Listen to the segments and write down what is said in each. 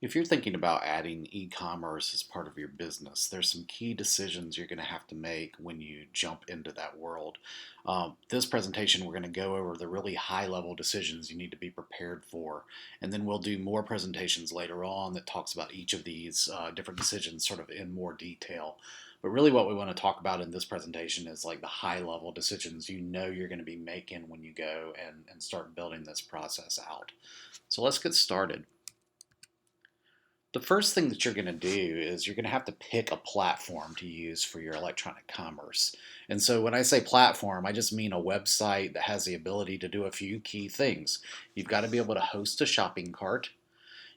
If you're thinking about adding e-commerce as part of your business, there's some key decisions you're going to have to make when you jump into that world. This presentation, we're going to go over the really high-level decisions you need to be prepared for, and then we'll do more presentations later on that talks about each of these different decisions sort of in more detail. But really what we want to talk about in this presentation is like the high-level decisions you know you're going to be making when you go and start building this process out. So let's get started. The first thing that you're going to do is you're going to have to pick a platform to use for your electronic commerce. And so when I say platform, I just mean a website that has the ability to do a few key things. You've got to be able to host a shopping cart.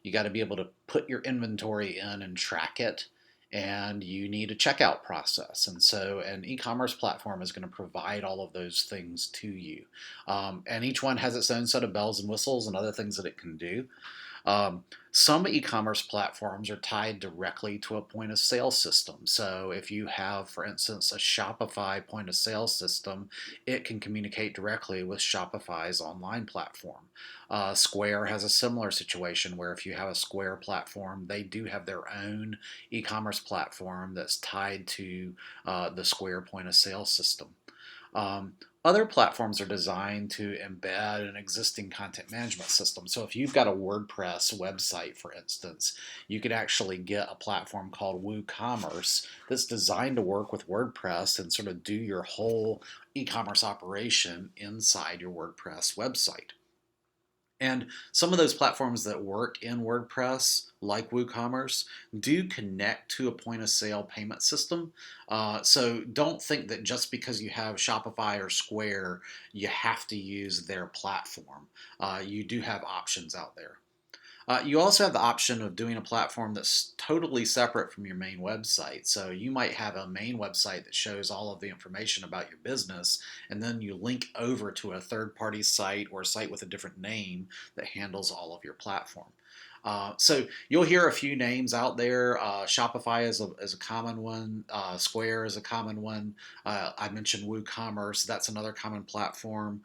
You got to be able to put your inventory in and track it. And you need a checkout process. And so an e-commerce platform is going to provide all of those things to you. And each one has its own set of bells and whistles and other things that it can do. Um, some e-commerce platforms are tied directly to a point of sale system. So if you have, for instance, a Shopify point of sale system, it can communicate directly with Shopify's online platform. Square has a similar situation where if you have a Square platform, they do have their own e-commerce platform that's tied to the Square point of sale system. Um, Other platforms are designed to embed an existing content management system. So if you've got a WordPress website, for instance, you could actually get a platform called WooCommerce that's designed to work with WordPress and sort of do your whole e-commerce operation inside your WordPress website. And some of those platforms that work in WordPress, like WooCommerce, do connect to a point of sale payment system. So don't think that just because you have Shopify or Square, you have to use their platform. You do have options out there. You also have the option of doing a platform that's totally separate from your main website. So you might have a main website that shows all of the information about your business, and then you link over to a third party site or a site with a different name that handles all of your platform. So you'll hear a few names out there. Shopify is a common one. Square is a common one. I mentioned WooCommerce. That's another common platform.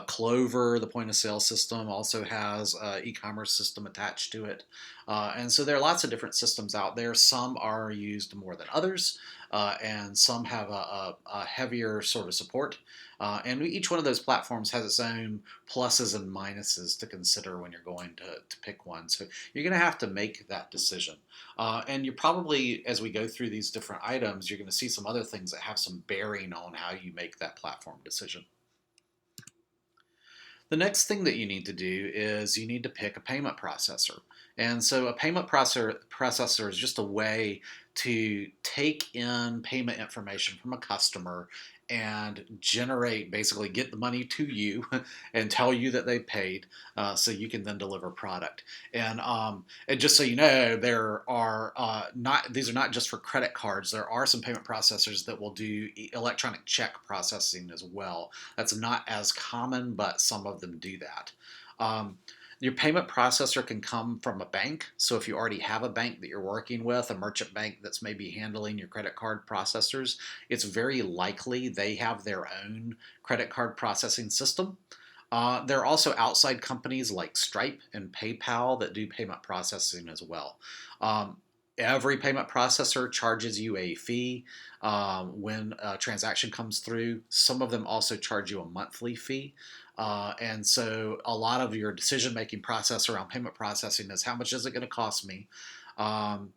Clover, the point of sale system, also has an e-commerce system attached to it. And so there are lots of different systems out there. Some are used more than others, and some have a heavier sort of support. And each one of those platforms has its own pluses and minuses to consider when you're going to pick one. So you're going to have to make that decision. And you're probably, as we go through these different items, you're going to see some other things that have some bearing on how you make that platform decision. The next thing that you need to do is you need to pick a payment processor. And so a payment processor is just a way to take in payment information from a customer and generate, basically get the money to you and tell you that they paid, so you can then deliver product. And just so you know, there are not these are not just for credit cards. There are some payment processors that will do electronic check processing as well. That's not as common, but some of them do that. Um, your payment processor can come from a bank. So if you already have a bank that you're working with, a merchant bank that's maybe handling your credit card processors, it's very likely they have their own credit card processing system. There are also outside companies like Stripe and PayPal that do payment processing as well. Um, every payment processor charges you a fee when a transaction comes through. Some of them also charge you a monthly fee. And so a lot of your decision making process around payment processing is how much is it going to cost me? Um,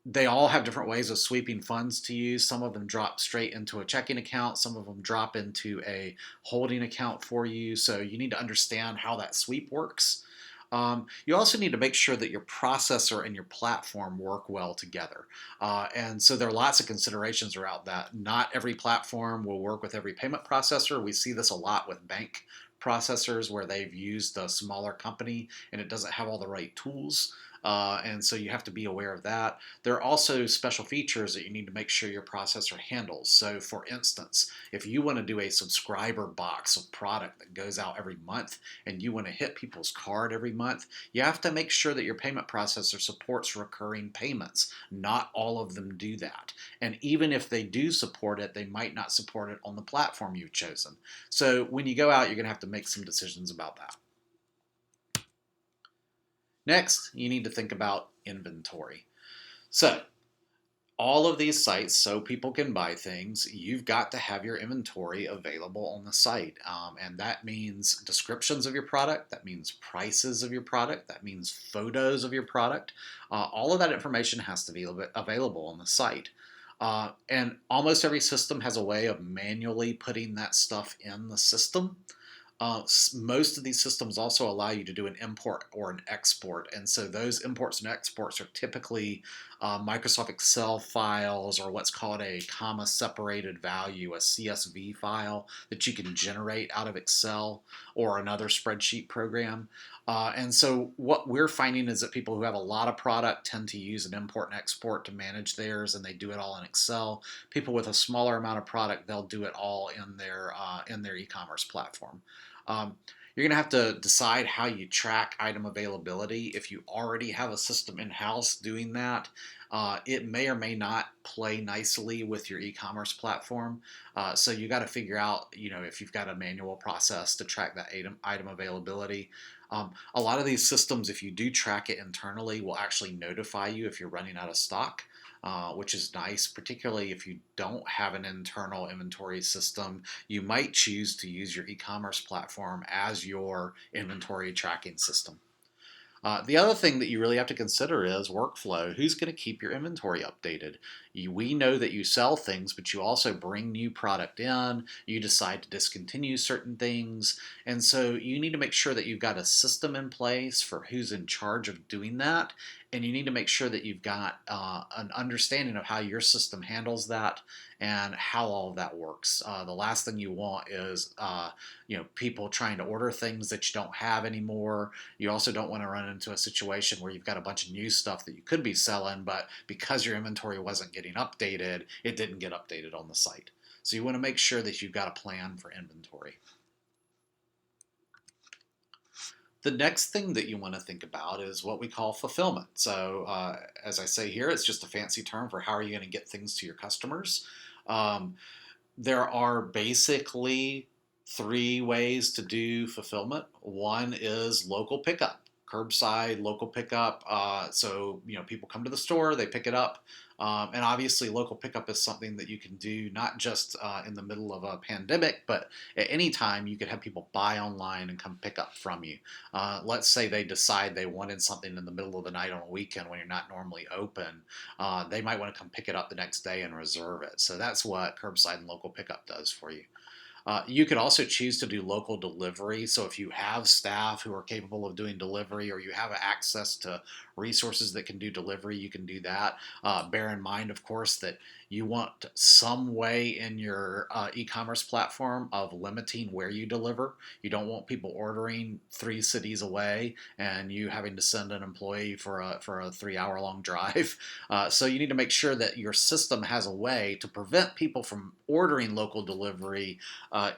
they all have different ways of sweeping funds to you. Some of them drop straight into a checking account. Some of them drop into a holding account for you. So you need to understand how that sweep works. You also need to make sure that your processor and your platform work well together. And so there are lots of considerations around that. Not every platform will work with every payment processor. We see this a lot with bank processors where they've used a smaller company and it doesn't have all the right tools. And so you have to be aware of that. There are also special features that you need to make sure your processor handles. So for instance, if you want to do a subscriber box of product that goes out every month and you want to hit people's card every month, you have to make sure that your payment processor supports recurring payments. Not all of them do that. And even if they do support it, they might not support it on the platform you've chosen. So when you go out, you're going to have to make some decisions about that. Next, you need to think about inventory. So, all of these sites, so people can buy things, you've got to have your inventory available on the site. And that means descriptions of your product, that means prices of your product, that means photos of your product. All of that information has to be available on the site. And almost every system has a way of manually putting that stuff in the system. Most of these systems also allow you to do an import or an export. And so those imports and exports are typically Microsoft Excel files, or what's called a comma separated value, a CSV file that you can generate out of Excel or another spreadsheet program. And so what we're finding is that people who have a lot of product tend to use an import and export to manage theirs, and they do it all in Excel. People with a smaller amount of product, they'll do it all in their e-commerce platform. Um, you're going to have to decide how you track item availability. If you already have a system in-house doing that, it may or may not play nicely with your e-commerce platform. So you got to figure out, if you've got a manual process to track that item availability. A lot of these systems, if you do track it internally, will actually notify you if you're running out of stock. Which is nice, particularly if you don't have an internal inventory system. You might choose to use your e-commerce platform as your inventory tracking system. The other thing that you really have to consider is workflow. Who's going to keep your inventory updated? We know that you sell things, but you also bring new product in. You decide to discontinue certain things. And so you need to make sure that you've got a system in place for who's in charge of doing that. And you need to make sure that you've got an understanding of how your system handles that and how all of that works. The last thing you want is people trying to order things that you don't have anymore. You also don't want to run into a situation where you've got a bunch of new stuff that you could be selling, but because your inventory wasn't getting updated, it didn't get updated on the site. So you want to make sure that you've got a plan for inventory. The next thing that you want to think about is what we call fulfillment. So, as I say here, it's just a fancy term for how are you going to get things to your customers. Um, there are basically three ways to do fulfillment. One is local pickup, curbside local pickup. So people come to the store, they pick it up, and obviously local pickup is something that you can do not just in the middle of a pandemic, but at any time you could have people buy online and come pick up from you. Let's say they decide they wanted something in the middle of the night on a weekend when you're not normally open. They might want to come pick it up the next day and reserve it. So that's what curbside and local pickup does for you. You could also choose to do local delivery. So if you have staff who are capable of doing delivery, or you have access to resources that can do delivery, you can do that. Bear in mind, of course, that you want some way in your e-commerce platform of limiting where you deliver. You don't want people ordering 3 cities away and you having to send an employee for a 3-hour long drive. So you need to make sure that your system has a way to prevent people from ordering local delivery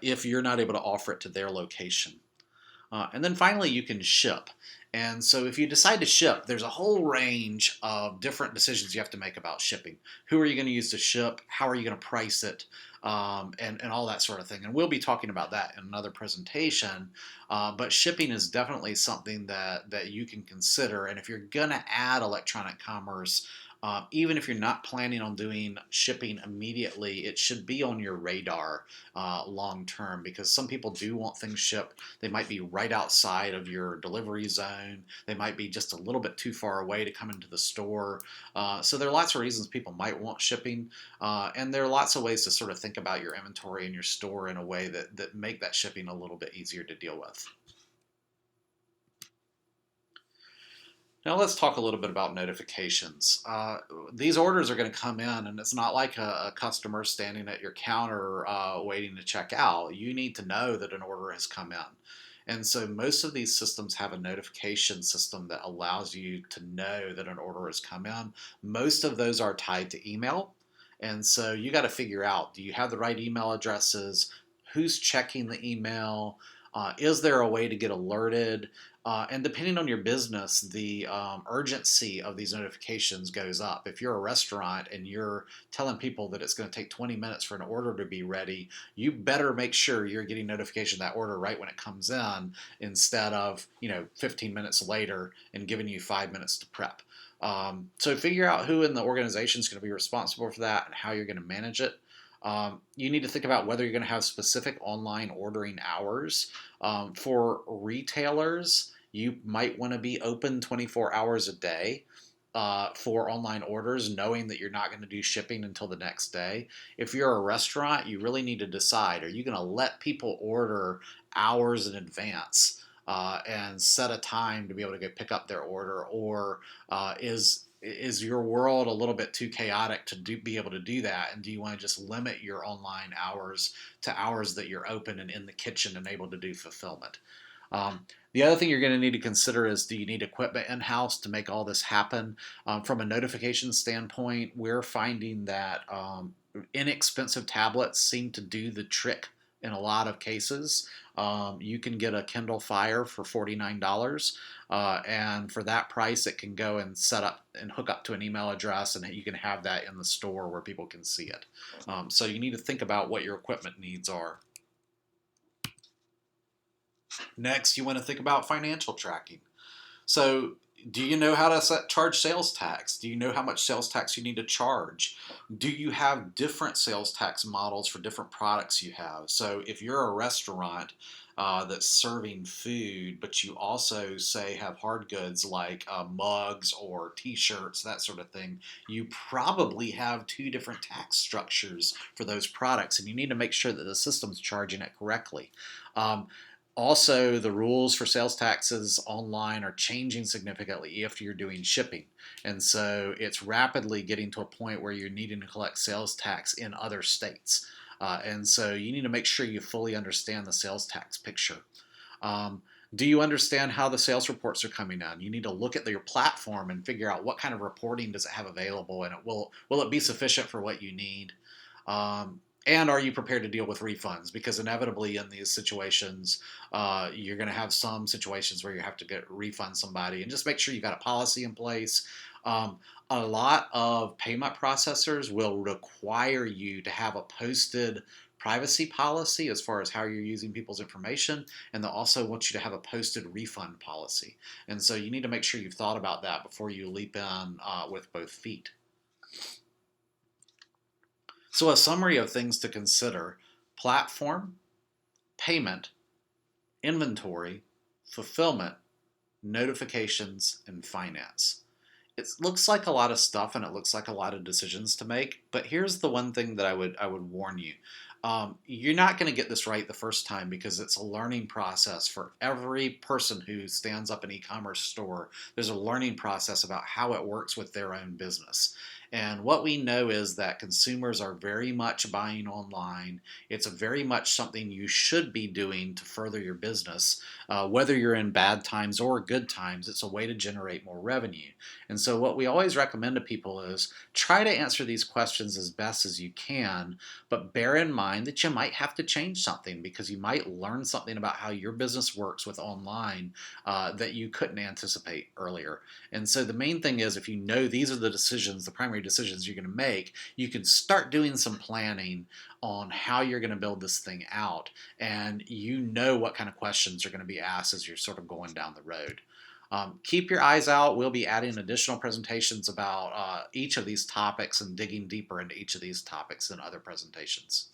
if you're not able to offer it to their location. And then finally, you can ship. And so if you decide to ship, there's a whole range of different decisions you have to make about shipping. Who are you going to use to ship? How are you going to price it? And all that sort of thing. And we'll be talking about that in another presentation. But shipping is definitely something that you can consider. And if you're going to add electronic commerce, even if you're not planning on doing shipping immediately, it should be on your radar long term, because some people do want things shipped. They might be right outside of your delivery zone. They might be just a little bit too far away to come into the store. So there are lots of reasons people might want shipping. And there are lots of ways to sort of think about your inventory and your store in a way that make that shipping a little bit easier to deal with. Now let's talk a little bit about notifications. These orders are going to come in, and it's not like a customer standing at your counter waiting to check out. You need to know that an order has come in. And so most of these systems have a notification system that allows you to know that an order has come in. Most of those are tied to email. And so you got to figure out, do you have the right email addresses? Who's checking the email? Is there a way to get alerted? And depending on your business, the urgency of these notifications goes up. If you're a restaurant and you're telling people that it's going to take 20 minutes for an order to be ready, you better make sure you're getting notification of that order right when it comes in, instead of 15 minutes later and giving you 5 minutes to prep. So figure out who in the organization is going to be responsible for that and how you're going to manage it. You need to think about whether you're going to have specific online ordering hours. For retailers, you might want to be open 24 hours a day for online orders, knowing that you're not going to do shipping until the next day. If you're a restaurant, you really need to decide, are you going to let people order hours in advance and set a time to be able to go pick up their order, or is your world a little bit too chaotic to be able to do that? And do you want to just limit your online hours to hours that you're open and in the kitchen and able to do fulfillment? The other thing you're going to need to consider is, do you need equipment in-house to make all this happen? From a notification standpoint, we're finding that inexpensive tablets seem to do the trick in a lot of cases. You can get a Kindle Fire for $49, and for that price, it can go and set up and hook up to an email address, and you can have that in the store where people can see it. So you need to think about what your equipment needs are. Next, you want to think about financial tracking. So, do you know how to charge sales tax? Do you know how much sales tax you need to charge? Do you have different sales tax models for different products you have? So, if you're a restaurant that's serving food, but you also say have hard goods like mugs or T-shirts, that sort of thing, you probably have two different tax structures for those products, and you need to make sure that the system's charging it correctly. Um, Also, the rules for sales taxes online are changing significantly if you're doing shipping. And so it's rapidly getting to a point where you're needing to collect sales tax in other states. And so you need to make sure you fully understand the sales tax picture. Um, do you understand how the sales reports are coming in? You need to look at your platform and figure out what kind of reporting does it have available, and will it be sufficient for what you need? And are you prepared to deal with refunds? Because inevitably in these situations, you're going to have some situations where you have to refund somebody, and just make sure you got a policy in place. Um, a lot of payment processors will require you to have a posted privacy policy as far as how you're using people's information, and they'll also want you to have a posted refund policy. And so you need to make sure you've thought about that before you leap in with both feet. So, a summary of things to consider: platform, payment, inventory, fulfillment, notifications, and finance. It looks like a lot of stuff and it looks like a lot of decisions to make, but here's the one thing that I would warn you. You're not going to get this right the first time, because it's a learning process for every person who stands up an e-commerce store. There's a learning process about how it works with their own business. And what we know is that consumers are very much buying online. It's very much something you should be doing to further your business. Whether you're in bad times or good times, it's a way to generate more revenue. And so what we always recommend to people is try to answer these questions as best as you can, but bear in mind that you might have to change something, because you might learn something about how your business works with online that you couldn't anticipate earlier. And so the main thing is, if you know these are the decisions, the primary decisions you're going to make, you can start doing some planning on how you're going to build this thing out, and you know what kind of questions are going to be asked as you're sort of going down the road. Keep your eyes out. We'll be adding additional presentations about each of these topics and digging deeper into each of these topics in other presentations.